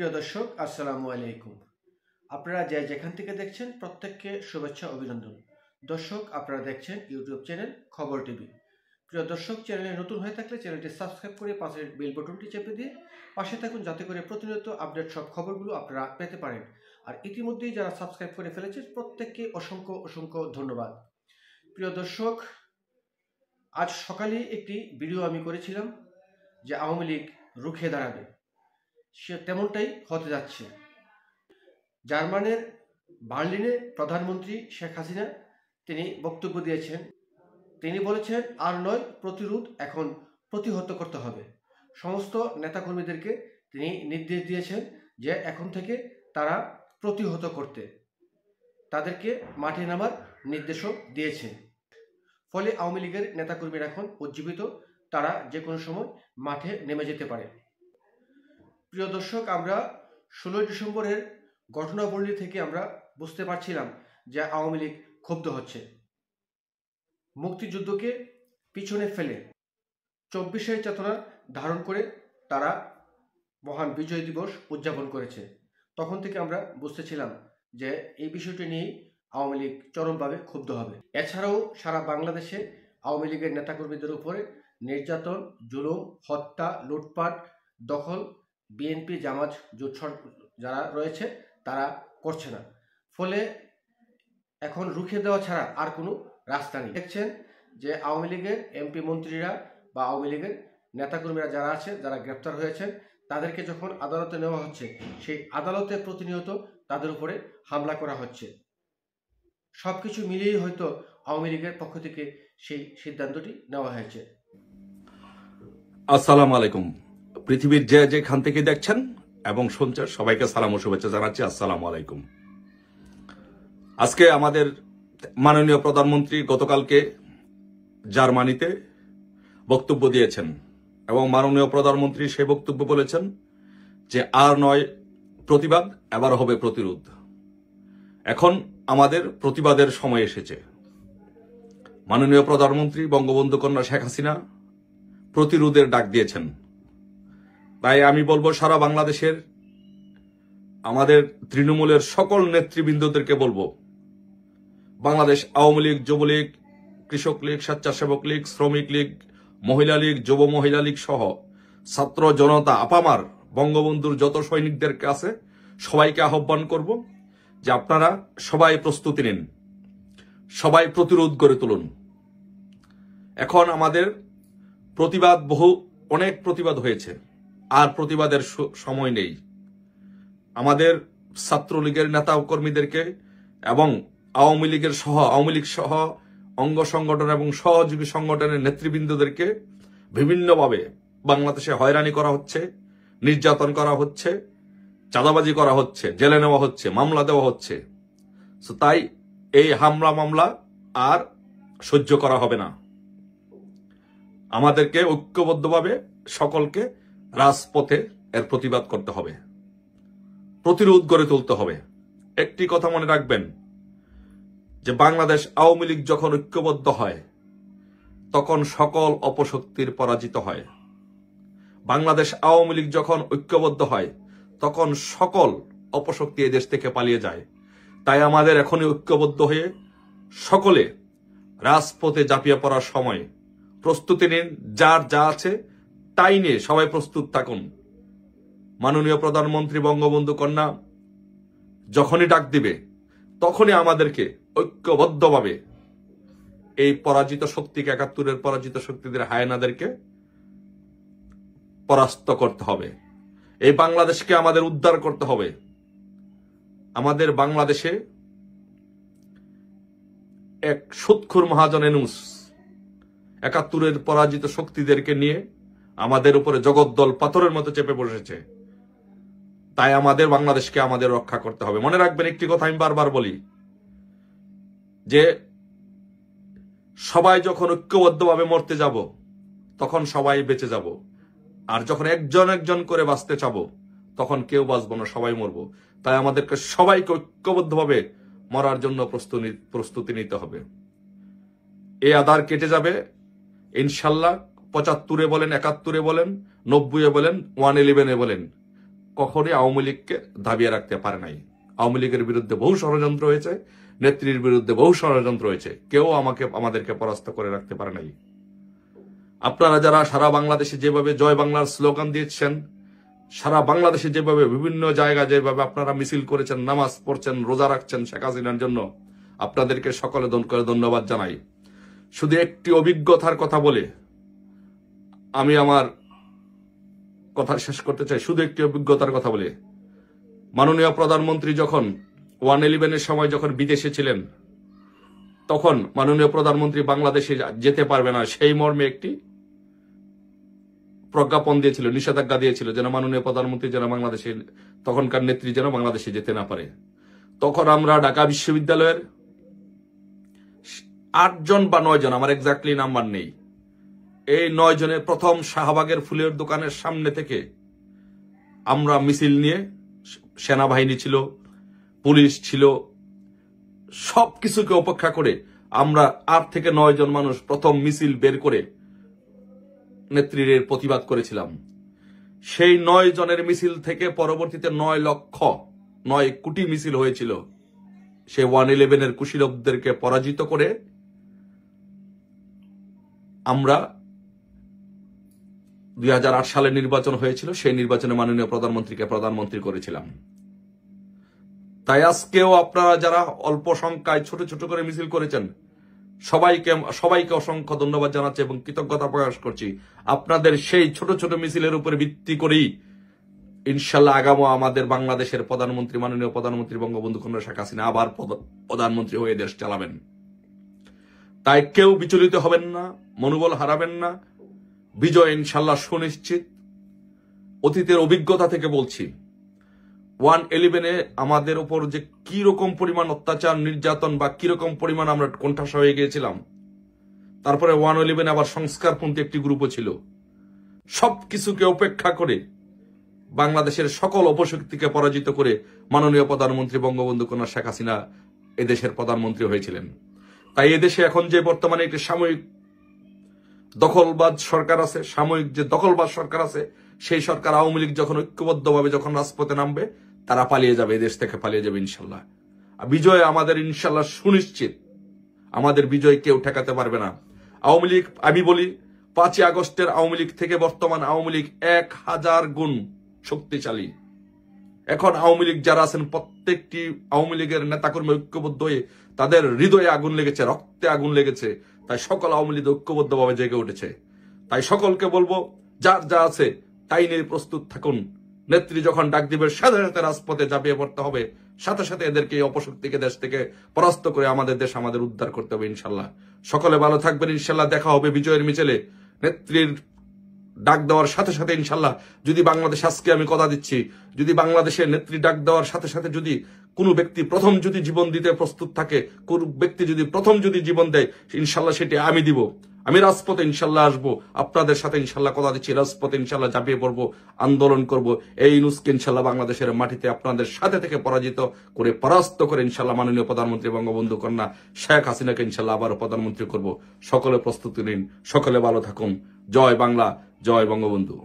প্রিয় দর্শক, আসসালামু আলাইকুম। আপনারা যেখান থেকে দেখছেন প্রত্যেককে শুভেচ্ছা অভিনন্দন। দর্শক, আপনারা দেখছেন ইউটিউব চ্যানেল খবর টিভি। প্রিয় দর্শক, চ্যানেলে নতুন হয়ে থাকলে চ্যানেলটি সাবস্ক্রাইব করে পাশের বেল বাটনটি চেপে দিয়ে পাশে থাকুন, যাতে করে প্রতিনিয়ত আপডেট সব খবরগুলো আপনারা পেতে পারেন। আর ইতিমধ্যেই যারা সাবস্ক্রাইব করে ফেলেছেন প্রত্যেককে অসংখ্য অসংখ্য ধন্যবাদ। প্রিয় দর্শক, আজ সকালে একটি ভিডিও আমি করেছিলাম যে আওয়ামী লীগ রুখে দাঁড়াবে, সে তেমনটাই হতে যাচ্ছে। জার্মানির বার্লিনে প্রধানমন্ত্রী শেখ হাসিনা তিনি বক্তব্য দিয়েছেন। তিনি বলেছেন, আর নয়, প্রতিরোধ এখন প্রতিহত করতে হবে। সমস্ত নেতাকর্মীদেরকে তিনি নির্দেশ দিয়েছেন যে এখন থেকে তারা প্রতিহত করতে, তাদেরকে মাঠে নামার নির্দেশও দিয়েছেন। ফলে আওয়ামী লীগের নেতাকর্মীরা এখন উজ্জীবিত, তারা যে কোনো সময় মাঠে নেমে যেতে পারে। প্রিয় দর্শক, আমরা 16 ডিসেম্বরের ঘটনাবলী থেকে আমরা বুঝতে পারছিলাম যে আওয়ামী লীগ ক্ষুব্ধ হচ্ছে। মুক্তিযুদ্ধকে পিছনে ফেলে 24শে চেতনা ধারণ করে তারা মহান বিজয় দিবস উদযাপন করেছে। তখন থেকে আমরা বুঝতেছিলাম যে এই বিষয়টি নিয়েই আওয়ামী লীগ চরমভাবে ক্ষুব্ধ হবে। এছাড়াও সারা বাংলাদেশে আওয়ামী লীগের নেতাকর্মীদের উপরে নির্যাতন, জুলুম, হত্যা, লুটপাট, দখল বিএনপি জামাত জোট যারা রয়েছে তারা করছে না। ফলে এখন রুখে দেওয়া ছাড়া আর কোনো রাস্তা নেই। দেখছেন যে আওয়ামী লীগের এমপি মন্ত্রীরা বা আওয়ামী লীগের নেতাকর্মীরা যারা আছে, যারা গ্রেপ্তার হয়েছেন, তাদেরকে যখন আদালতে নেওয়া হচ্ছে, সেই আদালতে প্রতিনিয়ত তাদের উপরে হামলা করা হচ্ছে। সবকিছু মিলিয়েই হয়তো আওয়ামী লীগের পক্ষ থেকে সেই সিদ্ধান্তটি নেওয়া হয়েছে। আসসালামু আলাইকুম। পৃথিবীর যেখান থেকে দেখছেন এবং শুনছেন সবাইকে সালাম ও শুভেচ্ছা জানাচ্ছি। আসসালামু আলাইকুম। আজকে আমাদের মাননীয় প্রধানমন্ত্রী গতকালকে জার্মানিতে বক্তব্য দিয়েছেন এবং মাননীয় প্রধানমন্ত্রী সেই বক্তব্য বলেছেন যে আর নয় প্রতিবাদ, এবার হবে প্রতিরোধ। এখন আমাদের প্রতিবাদের সময় এসেছে। মাননীয় প্রধানমন্ত্রী বঙ্গবন্ধু কন্যা শেখ হাসিনা প্রতিরোধের ডাক দিয়েছেন। তাই আমি বলবো, সারা বাংলাদেশের আমাদের তৃণমূলের সকল নেতৃবৃন্দদেরকে বলবো, বাংলাদেশ আওয়ামী লীগ, যুবলীগ, কৃষক লীগ, স্বেচ্ছাসেবক লীগ, শ্রমিক লীগ, মহিলা লীগ, যুব মহিলা লীগ সহ ছাত্র জনতা, আপামার বঙ্গবন্ধুর যত সৈনিকদের কাছে সবাইকে আহ্বান করব যে আপনারা সবাই প্রস্তুতি নিন, সবাই প্রতিরোধ গড়ে তুলুন। এখন আমাদের প্রতিবাদ অনেক প্রতিবাদ হয়েছে, আর প্রতিবাদের সময় নেই। আমাদের ছাত্রলীগের নেতা কর্মীদেরকে এবং আওয়ামী লীগ সহ অঙ্গ সংগঠন এবং সহযোগী সংগঠনের নেতৃবৃন্দদেরকে বিভিন্নভাবে বাংলাদেশে হয়রানি করা হচ্ছে, নির্যাতন করা হচ্ছে, চাঁদাবাজি করা হচ্ছে, জেলে নেওয়া হচ্ছে, মামলা দেওয়া হচ্ছে। তাই এই হামলা মামলা আর সহ্য করা হবে না। আমাদেরকে ঐক্যবদ্ধভাবে সকলকে রাজপথে এর প্রতিবাদ করতে হবে, প্রতিরোধ গড়ে তুলতে হবে। একটি কথা মনে রাখবেন যে বাংলাদেশ আওয়ামী লীগ যখন ঐক্যবদ্ধ হয় তখন সকল অপশক্তির পরাজিত হয়। বাংলাদেশ আওয়ামী লীগ যখন ঐক্যবদ্ধ হয় তখন সকল অপশক্তি এই দেশ থেকে পালিয়ে যায়। তাই আমাদের এখনই ঐক্যবদ্ধ হয়ে সকলে রাজপথে ঝাঁপিয়ে পড়ার সময়। প্রস্তুতি নিন, যার যা আছে তাই নিয়ে সবাই প্রস্তুত থাকুন। মাননীয় প্রধানমন্ত্রী বঙ্গবন্ধু কন্যা যখনই ডাক দিবে তখনই আমাদেরকে ঐক্যবদ্ধভাবে এই পরাজিত শক্তিকে, ৭১-এর পরাজিত শক্তিদের, হায়নাদেরকে পরাস্ত করতে হবে। এই বাংলাদেশকে আমাদের উদ্ধার করতে হবে। আমাদের বাংলাদেশে এক সুৎখুর মহাজন এনুস ৭১-এর পরাজিত শক্তিদেরকে নিয়ে আমাদের উপরে জগদ্দল পাথরের মতো চেপে বসেছে। তাই আমাদের বাংলাদেশকে আমাদের রক্ষা করতে হবে। মনে রাখবেন একটি কথা আমি বারবার বলি, যে সবাই যখন ঐক্যবদ্ধভাবে মরতে যাব তখন সবাই বেঁচে যাব, আর যখন একজন একজন করে বাঁচতে চাব তখন কেউ বাঁচবো না, সবাই মরবো। তাই আমাদেরকে সবাইকে ঐক্যবদ্ধভাবে মরার জন্য প্রস্তুতি নিতে হবে। এই আধার কেটে যাবে ইনশাল্লাহ। ৭৫-এ বলেন, ৭১-এ বলেন, ৯০-এ বলেন, 111-এ বলেন, কখনোই আওয়ামী লীগকে দাবিয়ে রাখতে পারে নাই। আওয়ামী লীগের বিরুদ্ধে বহু ষড়যন্ত্র হয়েছে, নেত্রীর বিরুদ্ধে বহু ষড়যন্ত্র হয়েছে, কেউ আমাদেরকে পরাস্ত করে রাখতে পারে নাই। আপনারা যারা সারা বাংলাদেশে যেভাবে জয় বাংলার স্লোগান দিয়েছেন, সারা বাংলাদেশে যেভাবে বিভিন্ন জায়গায় যেভাবে আপনারা মিছিল করেছেন, নামাজ পড়ছেন, রোজা রাখছেন শেখ হাসিনার জন্য, আপনাদেরকে সকলে ধন্যবাদ জানাই। শুধু একটি অভিজ্ঞতার কথা বলে আমি আমার কথা শেষ করতে চাই। শুধু একটি অভিজ্ঞতার কথা বলে, মাননীয় প্রধানমন্ত্রী যখন 111-এর সময় যখন বিদেশে ছিলেন, তখন মাননীয় প্রধানমন্ত্রী বাংলাদেশে যেতে পারবে না সেই মর্মে একটি প্রজ্ঞাপন দিয়েছিল, নিষেধাজ্ঞা দিয়েছিল যেন মাননীয় প্রধানমন্ত্রী যেন বাংলাদেশে, তখনকার নেত্রী যেন বাংলাদেশে যেতে না পারে। তখন আমরা ঢাকা বিশ্ববিদ্যালয়ের 8 জন বা 9 জন, আমার এক্স্যাক্টলি নাম্বার নেই, এই 9 জনের প্রথম শাহবাগের ফুলের দোকানের সামনে থেকে আমরা মিছিল নিয়ে, সেনাবাহিনী ছিল, পুলিশ ছিল, সবকিছুকে উপেক্ষা করে আমরা 8 থেকে 9 জন মানুষ প্রথম মিছিল বের করে নেত্রীর প্রতিবাদ করেছিলাম। সেই 9 জনের মিছিল থেকে পরবর্তীতে 9 কোটি মিছিল হয়েছিল। সেই 111-এর কুশীলবদেরকে পরাজিত করে আমরা 2008 সালে নির্বাচন হয়েছিল, সেই নির্বাচনে মাননীয় প্রধানমন্ত্রীকে প্রধানমন্ত্রী করেছিলাম। তাই আজকেও আপনারা যারা অল্প সংখ্যায় ছোট ছোট করে মিছিল করেছেন, সবাইকে অসংখ্য ধন্যবাদ জানাচ্ছি এবং কৃতজ্ঞতা প্রকাশ করছি। আপনাদের সেই ছোট ছোট মিছিলের উপরে ভিত্তি করেই ইনশাল্লাহ আগামী আমাদের বাংলাদেশের প্রধানমন্ত্রী, মাননীয় প্রধানমন্ত্রী বঙ্গবন্ধু কন্যা শেখ হাসিনা আবার প্রধানমন্ত্রী হয়ে দেশ চালাবেন। তাই কেউ বিচলিত হবেন না, মনোবল হারাবেন না। বিজয় ইনশাল্লাহ সুনিশ্চিত। অতীতের অভিজ্ঞতা থেকে বলছি, 111-এ আমাদের উপর যে কি রকম পরিমাণ অত্যাচার, নির্যাতন বা কিরকম পরিমাণ আমরা কোণঠাসা হয়ে গিয়েছিলাম। তারপরে 111 আবার সংস্কারপন্থী একটি গ্রুপও ছিল। সবকিছুকে উপেক্ষা করে বাংলাদেশের সকল অপশক্তিকে পরাজিত করে মাননীয় প্রধানমন্ত্রী বঙ্গবন্ধু কন্যা শেখ হাসিনা এদেশের প্রধানমন্ত্রী হয়েছিলেন। তাই এদেশে এখন যে বর্তমানে একটি সাময়িক দখলবাজ সরকার আছে, সাময়িক যে দখলবাজ সরকার আছে, সেই সরকার আওয়ামী লীগ যখন ঐক্যবদ্ধভাবে যখন রাজপথে নামবে, তারা পালিয়ে যাবে, এদেশ থেকে পালিয়ে যাবে ইনশাল্লাহ। বিজয় আমাদের ইনশাল্লাহ সুনিশ্চিত। আমাদের বিজয় কেউ ঠেকাতে পারবে না। আওয়ামী লীগ, আমি বলি 5ই আগস্টের আওয়ামী লীগ থেকে বর্তমান আওয়ামী লীগ 1000 গুণ শক্তিশালী। এখন আওয়ামী লীগ যারা আছেন, প্রত্যেকটি আওয়ামী লীগের নেতাকর্মী ঐক্যবদ্ধ হয়ে তাদের হৃদয়ে আগুন লেগেছে, রক্তে আগুন লেগেছে। তাই সকল আওয়ামী লীগ ঐক্যবদ্ধভাবে জেগে উঠেছে। তাই সকলকে বলবো, যার যা আছে তাই নিয়ে প্রস্তুত থাকুন। নেত্রী যখন ডাক দিবে, সাথে সাথে রাজপথে ঝাঁপিয়ে পড়তে হবে, সাথে সাথে এদেরকে এই অপশক্তিকে দেশ থেকে পরাস্ত করে আমাদের দেশ আমাদের উদ্ধার করতে হবে ইনশাল্লাহ। সকলে ভালো থাকবেন ইনশাল্লাহ। দেখা হবে বিজয়ের মিছিলে। নেত্রীর ডাক দেওয়ার সাথে সাথে ইনশাল্লাহ, যদি বাংলাদেশ, আজকে আমি কথা দিচ্ছি, যদি বাংলাদেশের নেত্রী ডাক দেওয়ার সাথে সাথে যদি কোন ব্যক্তি প্রথম যদি জীবন দিতে প্রস্তুত থাকে, কোন ব্যক্তি যদি প্রথম যদি জীবন দেয়, ইনশাল্লাহ সেটি আমি দিব। আমি রাজপথে ইনশাল্লাহ আসবো, আপনাদের সাথে ইনশাল্লাহ কথা দিচ্ছি, রাজপথে ইনশাল্লাহ ঝাঁপিয়ে পড়বো, আন্দোলন করব। এই ইউনূসকে ইনশাল্লাহ বাংলাদেশের মাটিতে আপনাদের সাথে থেকে পরাজিত করে, পরাস্ত করে ইনশাল্লাহ মাননীয় প্রধানমন্ত্রী বঙ্গবন্ধু কন্যা শেখ হাসিনাকে ইনশাল্লাহ আবারও প্রধানমন্ত্রী করব। সকলে প্রস্তুতি নিন, সকলে ভালো থাকুন। জয় বাংলা, জয় বঙ্গবন্ধু।